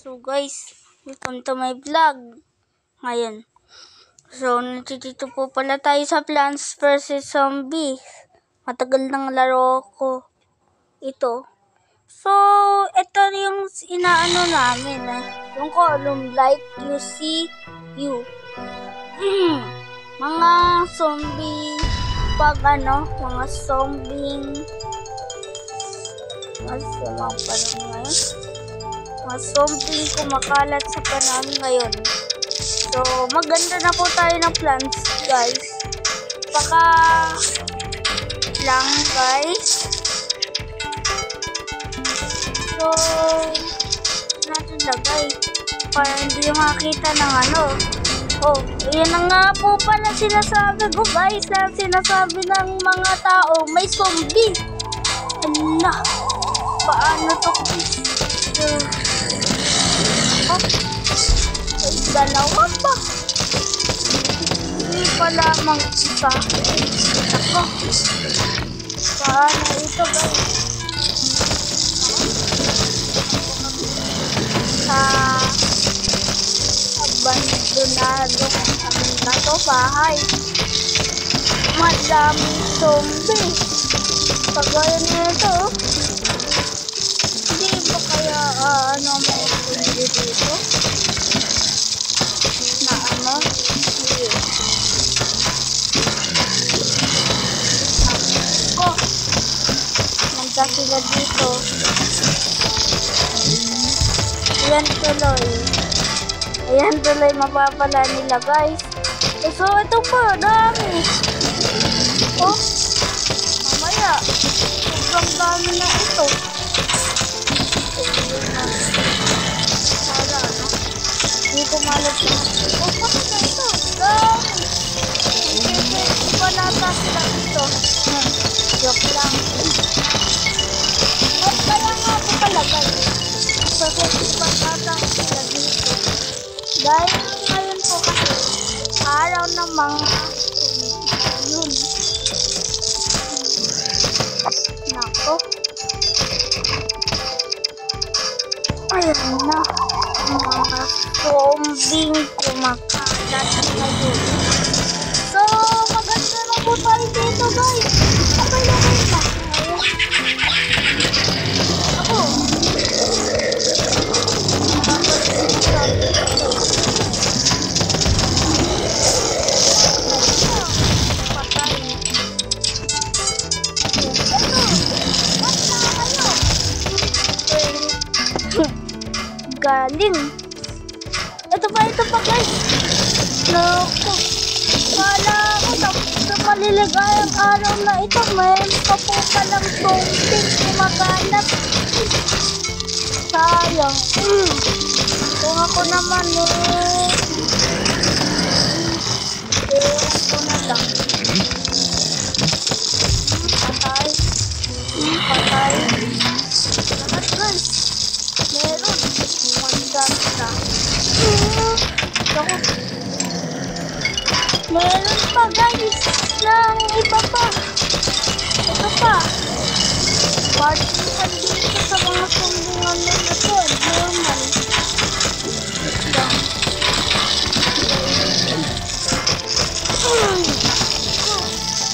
So guys, welcome to my vlog. Ngayon. So nandito po pala tayo sa Plants vs Zombies. Matagal nang laro ko ito. So ito yung inaano namin. Yung column like you see you. Mga zombie pag mga zombie mga zombie kumakalat sa panahon ngayon. So, maganda na po tayo ng plants, guys. Baka lang, guys. So, natin lagay para hindi makita ng Oh, yan na nga po pala sinasabi ko, guys. Na sinasabi ng mga tao, may zombie. Ala, paano to? Ay, dalawa pa. Hindi pa lamang isa. Ako. Paano ito, guys? Sa abandonado na to bahay. Madaming zombie. Pagaya nito, hindi ba kaya may zombie dito? Na nanda sila dito. Ayan tuloy mapapala nila, guys. So ito pa, dami. Mamaya sobrang dami na ito. Hindi ko malat na. Bakit na ito? Dami. Ipalata sila ito. Joke lang. At kaya nga ito palagay. Kasi ipalata sila dito. Dahil ngayon po kasi araw ng mga yun. Nako. Ayan na. Mga zombie kumakalat ngayon. So, maganda na po tayo dito, guys. Okay na ba? Ako. Galing. Ito pa guys. Naku. Kala ko sa maliligayang araw na ito, mayroon pa po palang zombie kumakalat. Sayang. Kung ako naman ko na lang. Patay. Lahat, guys. Meron. Maganda. Meron pa, guys. Ng iba pa. Ito pa. Partisan dito sa mga sumbungan na ito. Normal.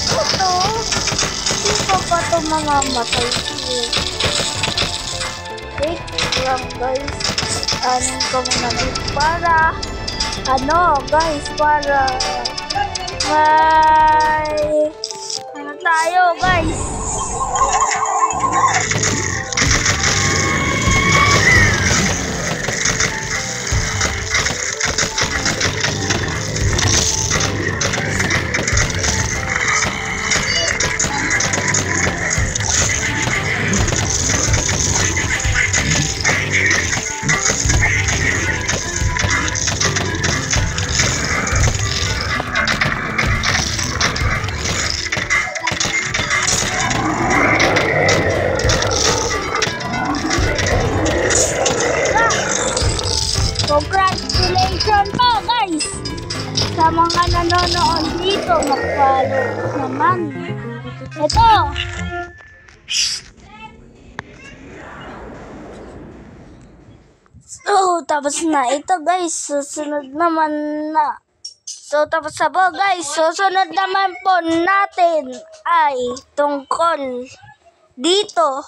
Ito. Hindi pa ito mga matay. Wait lang, guys. Anin ko muna dito para guys, para may tayo, guys. Congratulations po, guys, sa mga nanonood dito. Mag-follow naman. Ito. So, tapos na ito guys. Susunod naman na. So, tapos na po guys. Susunod naman po natin ay tungkol dito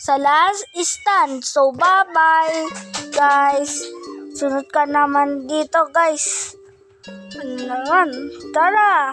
sa last stand. So, bye-bye guys. Sunod ka naman dito guys. Ano naman? Tara!